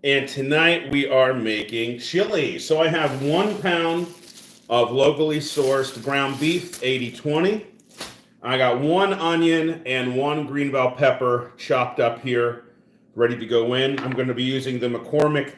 And tonight we are making chili. So I have 1 pound of locally sourced ground beef, 80/20. I got 1 onion and 1 green bell pepper chopped up here, ready to go in. I'm going to be using the McCormick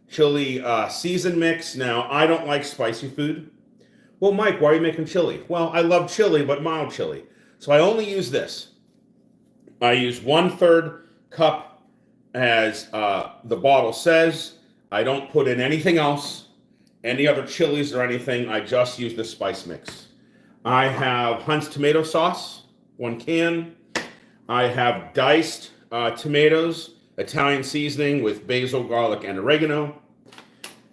chili season mix. Now, I don't like spicy food. Well, Mike, why are you making chili? Well, I love chili, but mild chili. So I only use this. I use 1/3 cup as the bottle says. I don't put in anything else, any other chilies or anything. I just use the spice mix. I have Hunt's tomato sauce, 1 can. I have diced tomatoes, Italian seasoning with basil, garlic, and oregano.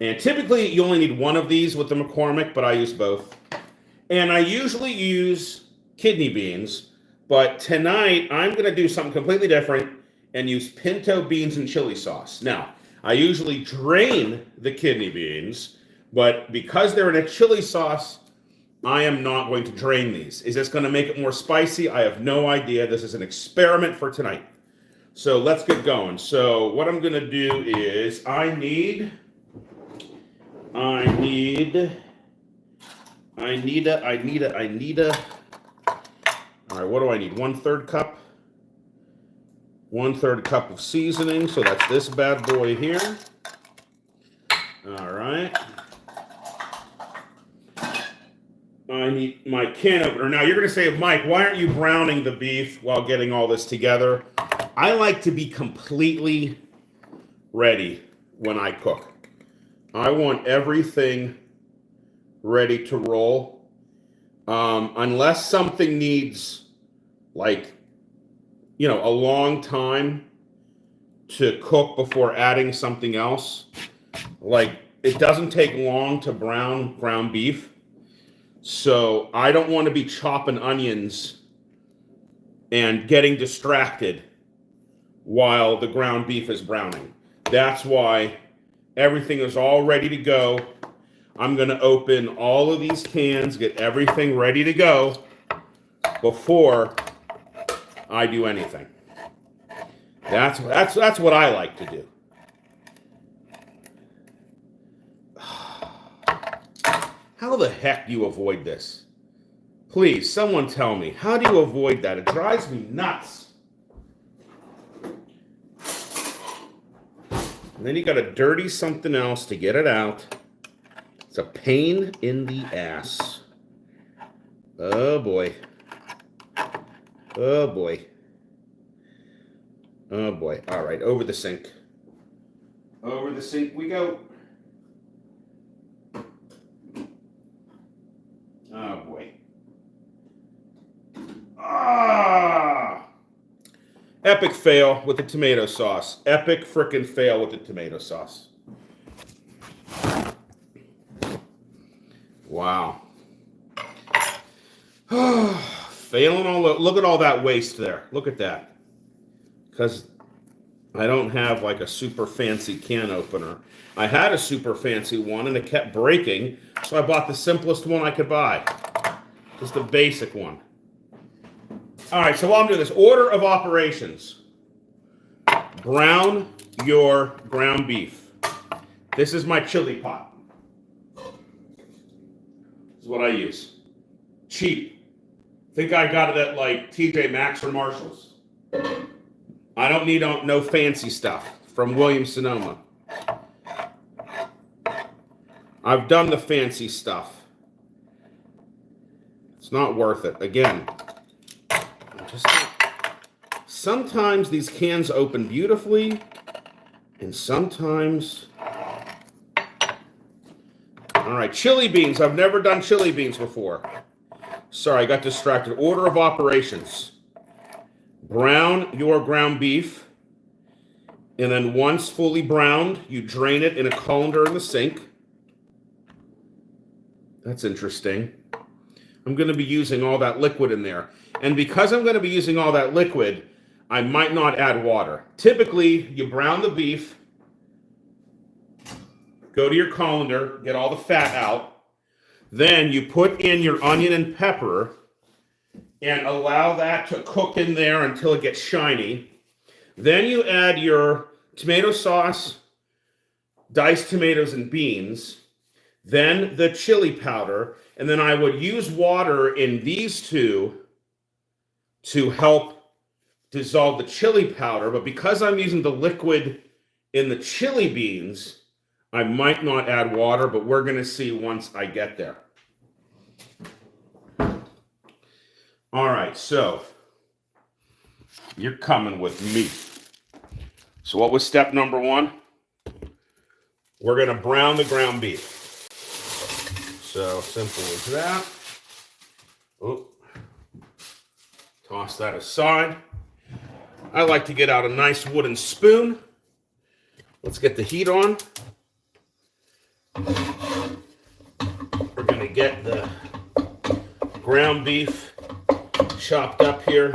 And typically you only need 1 of these with the McCormick, but I use both. And I usually use kidney beans, but tonight I'm going to do something completely different and use pinto beans and chili sauce. Now, I usually drain the kidney beans, but because they're in a chili sauce, I am not going to drain these. Is this going to make it more spicy? I have no idea. This is an experiment for tonight. So let's get going. So what I'm going to do is I need all right, what do I need? 1/3 cup. 1/3 cup of seasoning, so that's this bad boy here. All right. I need my can opener. Now, you're going to say, Mike, why aren't you browning the beef while getting all this together? I like to be completely ready when I cook. I want everything ready to roll. Unless something needs, like, a long time to cook before adding something else. Like, it doesn't take long to brown ground beef. So I don't want to be chopping onions and getting distracted while the ground beef is browning. That's why everything is all ready to go. I'm going to open all of these cans, get everything ready to go before I do anything. That's what I like to do. How the heck do you avoid this? Please, someone tell me. How do you avoid that? It drives me nuts. And then you got to dirty something else to get it out. It's a pain in the ass. Oh boy. Oh boy. Oh boy. All right, over the sink. Over the sink we go. Oh boy. Ah! Epic fail with the tomato sauce. Epic frickin' fail with the tomato sauce. Wow. Failing all the, look at all that waste there. Look at that. Because I don't have like a super fancy can opener. I had a super fancy one and it kept breaking, so I bought the simplest one I could buy. Just a basic one. All right, so while I'm doing this, order of operations. Brown your ground beef. This is my chili pot. This is what I use. Cheap. Think I got it at like TJ Maxx or Marshall's. I don't need no fancy stuff from Williams-Sonoma. I've done the fancy stuff. It's not worth it. Again, sometimes these cans open beautifully, and sometimes... All right, chili beans. I've never done chili beans before. Sorry, I got distracted. Order of operations. Brown your ground beef, and then once fully browned, you drain it in a colander in the sink. That's interesting. I'm going to be using all that liquid in there. And because I'm going to be using all that liquid, I might not add water. Typically, you brown the beef, go to your colander, get all the fat out. Then you put in your onion and pepper and allow that to cook in there until it gets shiny. Then you add your tomato sauce, diced tomatoes and beans, then the chili powder, and then I would use water in these two to help dissolve the chili powder. But because I'm using the liquid in the chili beans, I might not add water, but we're going to see once I get there. All right, so you're coming with me. So what was step number one? We're going to brown the ground beef. So simple as that. Oh, toss that aside. I like to get out a nice wooden spoon. Let's get the heat on. We're going to get the ground beef chopped up here.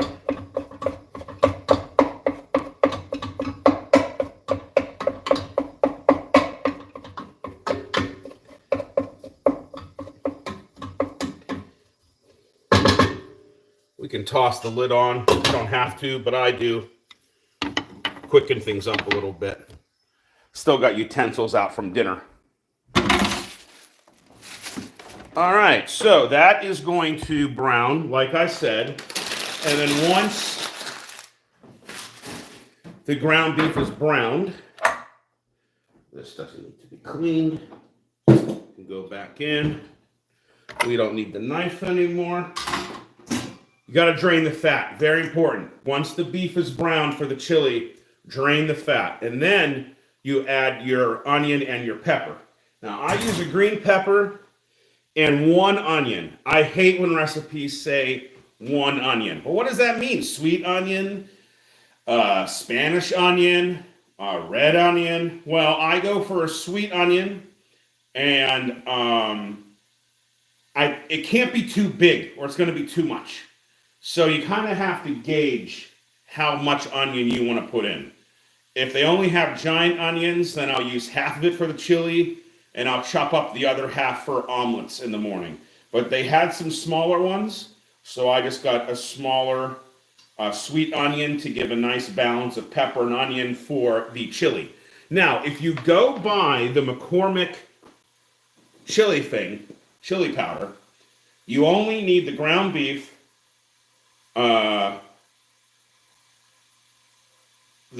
We can toss the lid on. You don't have to, but I do. Quicken things up a little bit. Still got utensils out from dinner. All right, so that is going to brown, like I said. And then once the ground beef is browned, this doesn't need to be cleaned. You can go back in. We don't need the knife anymore. You got to drain the fat. Very important. Once the beef is browned for the chili, drain the fat. And then you add your onion and your pepper. Now, I use a green pepper and one onion. I hate when recipes say one onion. But what does that mean? Sweet onion, Spanish onion, red onion. Well, I go for a sweet onion, and it can't be too big or it's going to be too much. So you kind of have to gauge how much onion you want to put in. If they only have giant onions, then I'll use half of it for the chili, and I'll chop up the other half for omelets in the morning. But they had some smaller ones, so I just got a smaller sweet onion to give a nice balance of pepper and onion for the chili. Now, if you go buy the McCormick chili powder, you only need the ground beef, the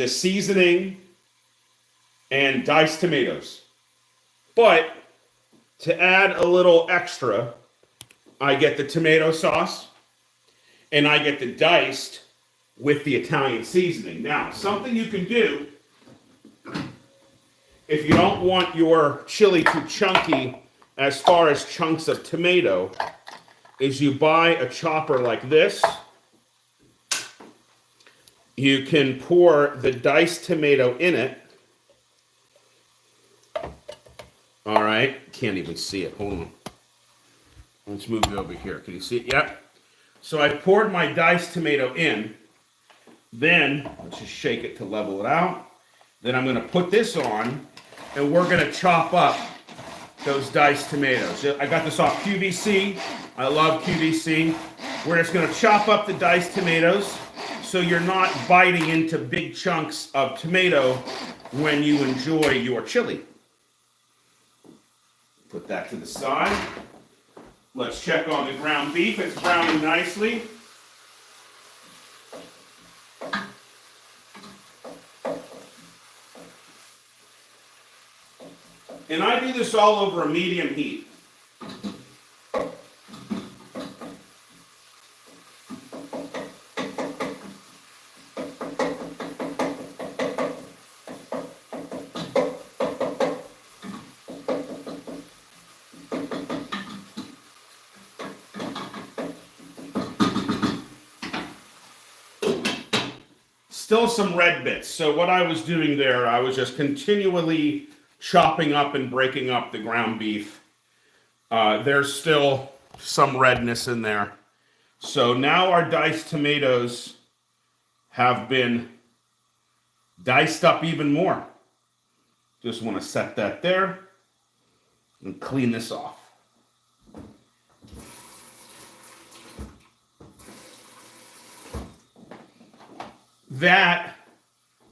seasoning, and diced tomatoes. But to add a little extra, I get the tomato sauce and I get the diced with the Italian seasoning. Now, something you can do if you don't want your chili too chunky as far as chunks of tomato is you buy a chopper like this. You can pour the diced tomato in it. All right, can't even see it. Hold on. Let's move it over here. Can you see it? Yep. So I poured my diced tomato in. Then, let's just shake it to level it out. Then I'm going to put this on, and we're going to chop up those diced tomatoes. I got this off QVC. I love QVC. We're just going to chop up the diced tomatoes so you're not biting into big chunks of tomato when you enjoy your chili. Put that to the side. Let's check on the ground beef. It's browning nicely. And I do this all over a medium heat. Still some red bits. So what I was doing there, I was just continually chopping up and breaking up the ground beef. There's still some redness in there. So now our diced tomatoes have been diced up even more. Just want to set that there and clean this off. That,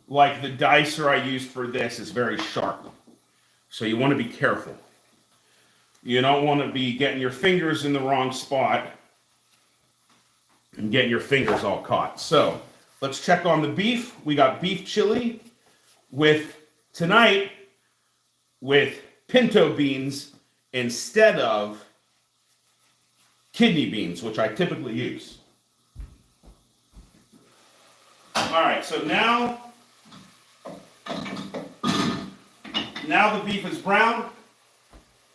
like the dicer I used for this, is very sharp. So you want to be careful. You don't want to be getting your fingers in the wrong spot and getting your fingers all caught. So let's check on the beef. We got beef chili tonight with pinto beans instead of kidney beans, which I typically use. All right, so now the beef is brown.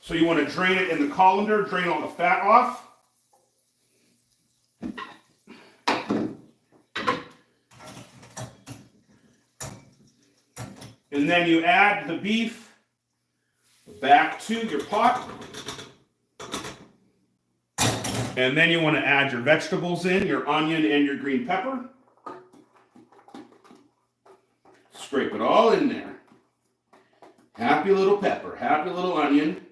So you want to drain it in the colander, drain all the fat off. And then you add the beef back to your pot. And then you want to add your vegetables in, your onion and your green pepper. Scrape it all in there. Happy little pepper, happy little onion.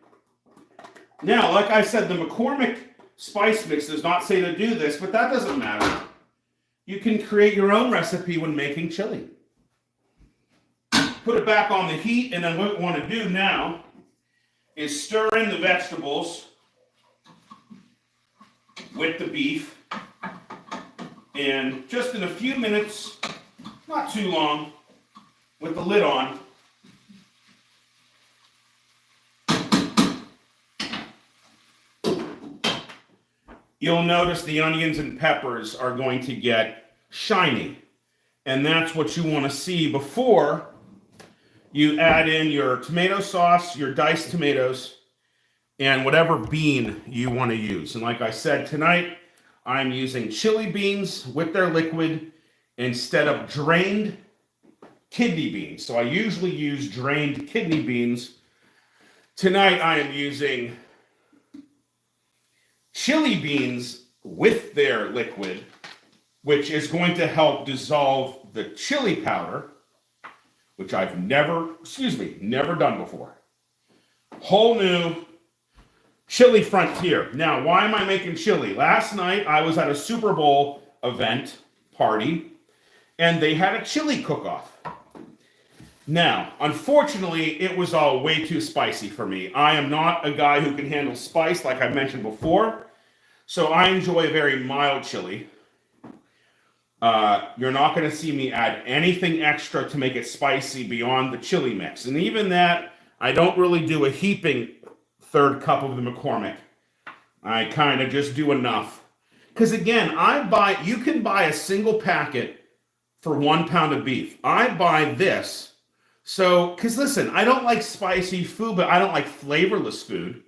Now, like I said, the McCormick spice mix does not say to do this, but that doesn't matter. You can create your own recipe when making chili. Put it back on the heat, and then what we want to do now is stir in the vegetables with the beef, and just in a few minutes, not too long, with the lid on, you'll notice the onions and peppers are going to get shiny, and that's what you want to see before you add in your tomato sauce, your diced tomatoes, and whatever bean you want to use. And like I said, tonight I'm using chili beans with their liquid instead of drained kidney beans. So I usually use drained kidney beans. Tonight I am using chili beans with their liquid, which is going to help dissolve the chili powder, which I've never done before. Whole new chili frontier. Now, why am I making chili? Last night, I was at a Super Bowl event party, and they had a chili cook-off. Now, unfortunately, it was all way too spicy for me. I am not a guy who can handle spice, like I mentioned before, so I enjoy a very mild chili. You're not going to see me add anything extra to make it spicy beyond the chili mix. And even that, I don't really do a heaping third cup of the McCormick. I kind of just do enough. Because again, you can buy a single packet for 1 pound of beef. I buy this. So, because listen, I don't like spicy food, but I don't like flavorless food.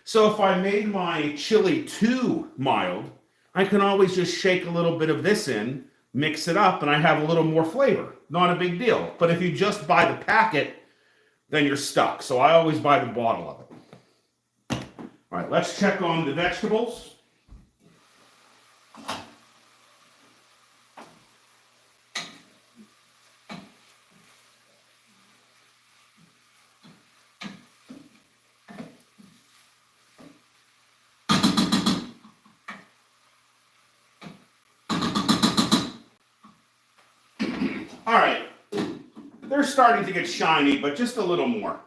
So if I made my chili too mild, I can always just shake a little bit of this in, mix it up, and I have a little more flavor. Not a big deal. But if you just buy the packet, then you're stuck. So I always buy the bottle of it. All right, let's check on the vegetables. All right, they're starting to get shiny, but just a little more.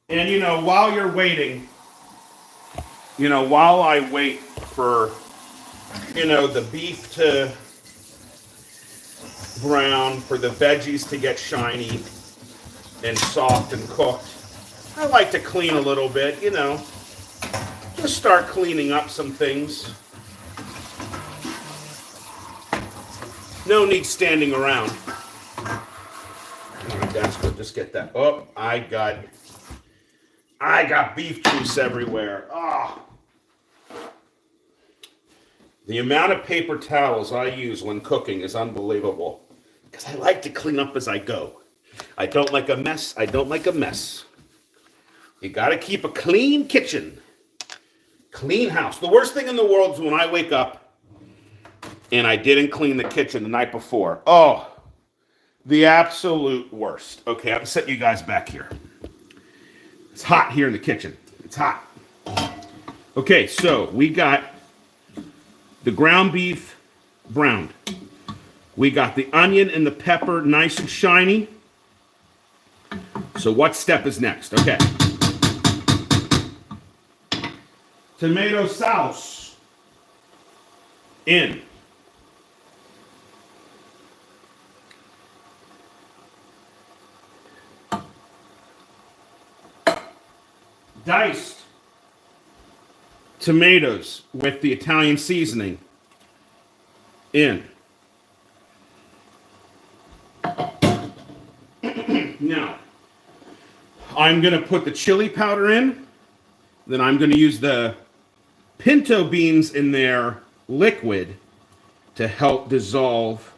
And while you're waiting, while I wait for, the beef to brown, for the veggies to get shiny and soft and cooked, I like to clean a little bit, just start cleaning up some things. No need standing around. All right, that's good. Just get that. Oh, I got beef juice everywhere. Oh. The amount of paper towels I use when cooking is unbelievable. Because I like to clean up as I go. I don't like a mess. I don't like a mess. You got to keep a clean kitchen. Clean house. The worst thing in the world is when I wake up and I didn't clean the kitchen the night before. Oh, the absolute worst. Okay, I'm setting you guys back here. It's hot here in the kitchen. It's hot. Okay, so we got the ground beef browned. We got the onion and the pepper nice and shiny. So what step is next? Okay. Tomato sauce in. Diced tomatoes with the Italian seasoning in. Now, I'm going to put the chili powder in. Then I'm going to use the pinto beans in there liquid to help dissolve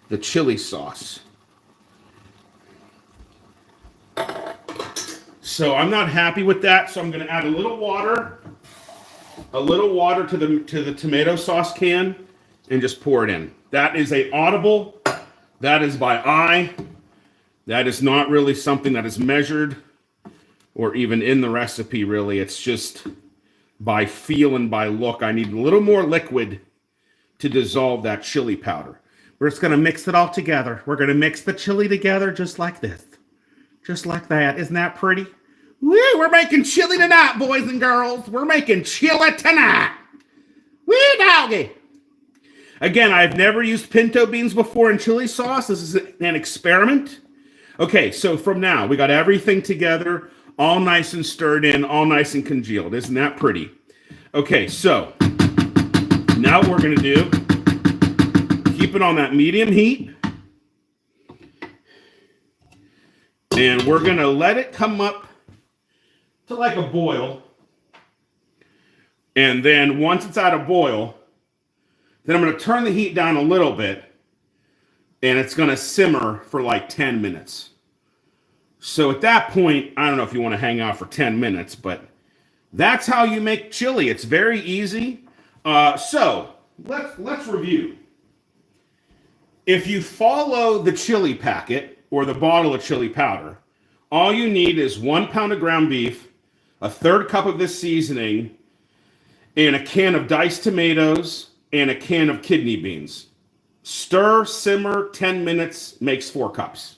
the chili sauce. So I'm not happy with that, so I'm going to add a little water to the tomato sauce can and just pour it in. That is a audible. That is by eye. That is not really something that is measured or even in the recipe, really. It's just by feel and by look. I need a little more liquid to dissolve that chili powder. We're just going to mix it all together. We're going to mix the chili together just like this. Just like that. Isn't that pretty? Woo, we're making chili tonight, boys and girls. We're making chili tonight. Woo, doggy. Again, I've never used pinto beans before in chili sauce. This is an experiment. Okay, so from now, we got everything together, all nice and stirred in, all nice and congealed. Isn't that pretty? Okay, so now what we're going to do, keep it on that medium heat. And we're going to let it come up to like a boil. And then once it's at a boil, then I'm going to turn the heat down a little bit. And it's going to simmer for like 10 minutes. So at that point, I don't know if you want to hang out for 10 minutes, but that's how you make chili. It's very easy. So let's review. If you follow the chili packet or the bottle of chili powder, all you need is 1 pound of ground beef, a 1/3 cup of this seasoning, and a can of diced tomatoes, and a can of kidney beans. Stir, simmer, 10 minutes, makes 4 cups.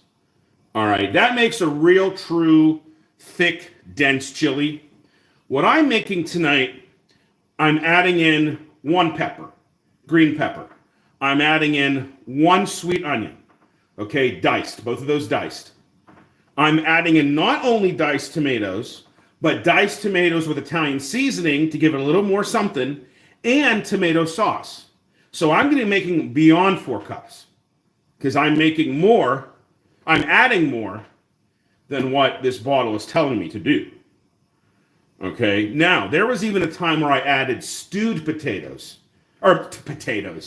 All right, that makes a real, true, thick, dense chili. What I'm making tonight, I'm adding in 1 pepper, green pepper. I'm adding in 1 sweet onion, okay, diced, both of those diced. I'm adding in not only diced tomatoes, but diced tomatoes with Italian seasoning to give it a little more something, and tomato sauce. So I'm going to be making beyond 4 cups because I'm adding more than what this bottle is telling me to do. Okay, now there was even a time where I added stewed potatoes,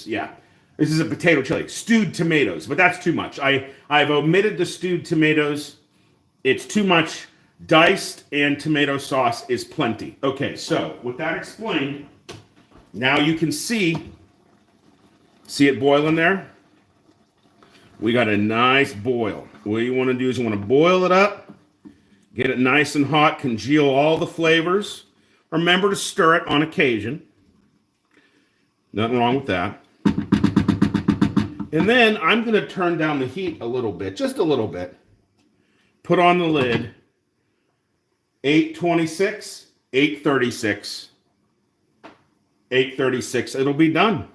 yeah. This is a potato chili, stewed tomatoes, but that's too much. I've omitted the stewed tomatoes. It's too much. Diced and tomato sauce is plenty. Okay, so with that explained, now you can see it boiling there? We got a nice boil. What you want to do is you want to boil it up, get it nice and hot, congeal all the flavors. Remember to stir it on occasion. Nothing wrong with that. And then I'm going to turn down the heat a little bit, just a little bit. Put on the lid. 826, 836, 836. It'll be done.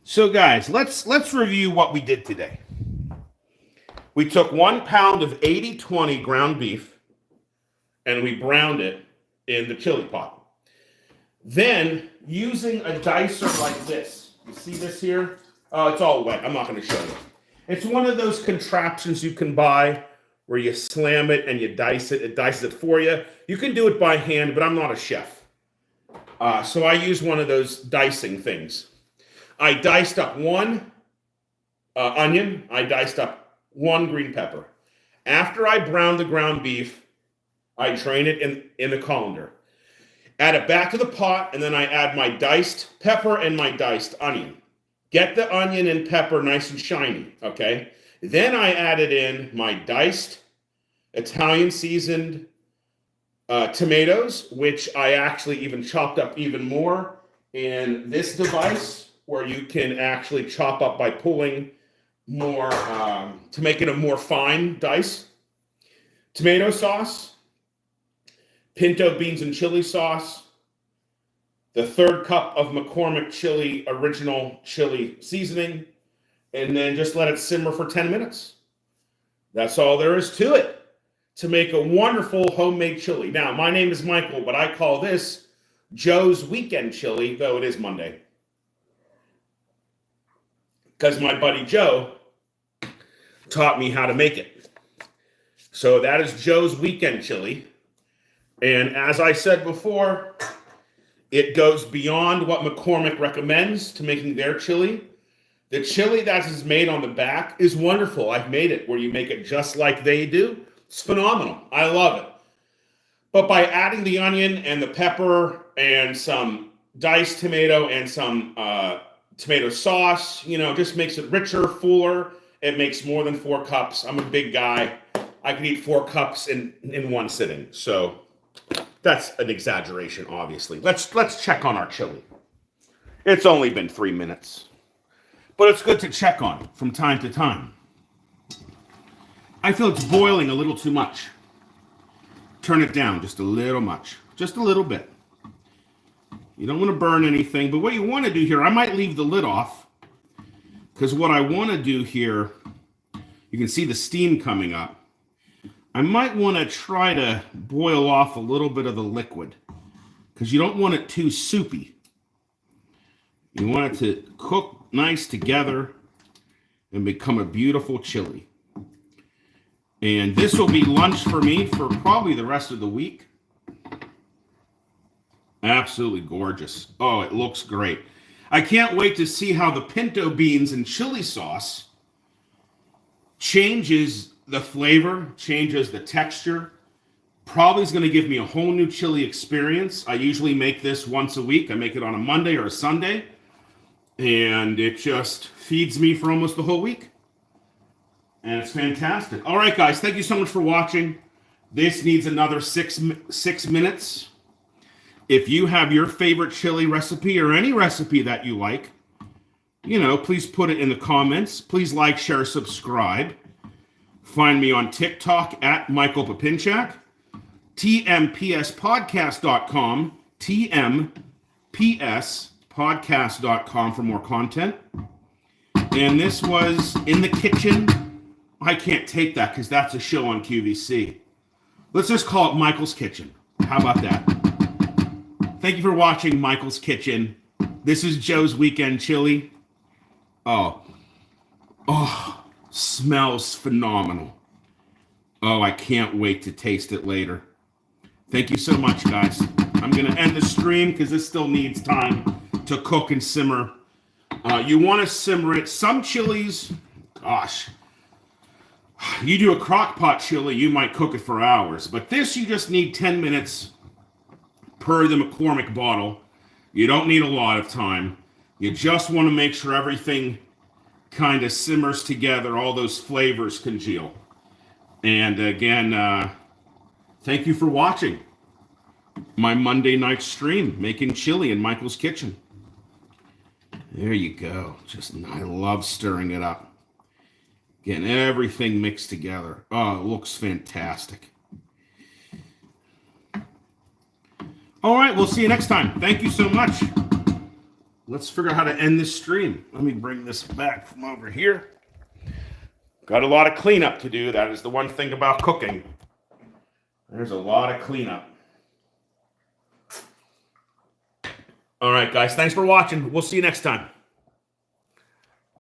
So guys, let's review what we did today. We took 1 pound of 80/20 ground beef and we browned it in the chili pot. Then, using a dicer like this, you see this here? Oh, it's all wet. I'm not going to show you. It's one of those contraptions you can buy where you slam it and you dice it. It dices it for you. You can do it by hand, but I'm not a chef. So I use one of those dicing things. I diced up 1 onion. I diced up 1 green pepper. After I brown the ground beef, I drain it in the colander. Add it back to the pot, and then I add my diced pepper and my diced onion. Get the onion and pepper nice and shiny, okay? Then I added in my diced Italian seasoned tomatoes, which I actually even chopped up even more in this device where you can actually chop up by pulling more to make it a more fine dice. tomato sauce, pinto beans and chili sauce, the 1/3 cup of McCormick chili, original chili seasoning, and then just let it simmer for 10 minutes. That's all there is to it to make a wonderful homemade chili. Now, my name is Michael, but I call this Joe's Weekend Chili, though it is Monday. Because my buddy Joe taught me how to make it. So that is Joe's Weekend Chili. And as I said before, it goes beyond what McCormick recommends to making their chili. The chili that is made on the back is wonderful. I've made it where you make it just like they do. It's phenomenal. I love it. But by adding the onion and the pepper and some diced tomato and some tomato sauce, just makes it richer, fuller. It makes more than 4 cups. I'm a big guy. I can eat 4 cups in one sitting. So that's an exaggeration, obviously. Let's check on our chili. It's only been 3 minutes. But it's good to check on from time to time. I feel it's boiling a little too much. Turn it down just a little much. Just a little bit. You don't want to burn anything, but what you want to do here, I might leave the lid off, because what I want to do here, you can see the steam coming up. I might want to try to boil off a little bit of the liquid, because you don't want it too soupy. You want it to cook nice together and become a beautiful chili. And this will be lunch for me for probably the rest of the week. Absolutely gorgeous. Oh, it looks great. I can't wait to see how the pinto beans and chili sauce changes the flavor, changes the texture. Probably is going to give me a whole new chili experience. I usually make this once a week. I make it on a Monday or a Sunday. And it just feeds me for almost the whole week. And it's fantastic. All right, guys. Thank you so much for watching. This needs another 6 minutes. If you have your favorite chili recipe or any recipe that you like, please put it in the comments. Please like, share, subscribe. Find me on TikTok at Michael Papinchak. TMPSpodcast.com. TMPSpodcast.com for more content. And this was In the Kitchen. I can't take that because that's a show on QVC. Let's just call it Michael's Kitchen. How about that? Thank you for watching Michael's Kitchen. This is Joe's Weekend Chili. Oh, smells phenomenal. Oh, I can't wait to taste it later. Thank you so much, guys. I'm going to end the stream because this still needs time to cook and simmer. You want to simmer it. Some chilies, gosh, you do a crock pot chili, you might cook it for hours. But this, you just need 10 minutes per the McCormick bottle. You don't need a lot of time. You just want to make sure everything kind of simmers together, all those flavors congeal. And again, thank you for watching my Monday night stream, making chili in Michael's Kitchen. There you go. I love stirring it up. Getting everything mixed together. Oh, it looks fantastic. All right, we'll see you next time. Thank you so much. Let's figure out how to end this stream. Let me bring this back from over here. Got a lot of cleanup to do. That is the one thing about cooking. There's a lot of cleanup. All right, guys. Thanks for watching. We'll see you next time.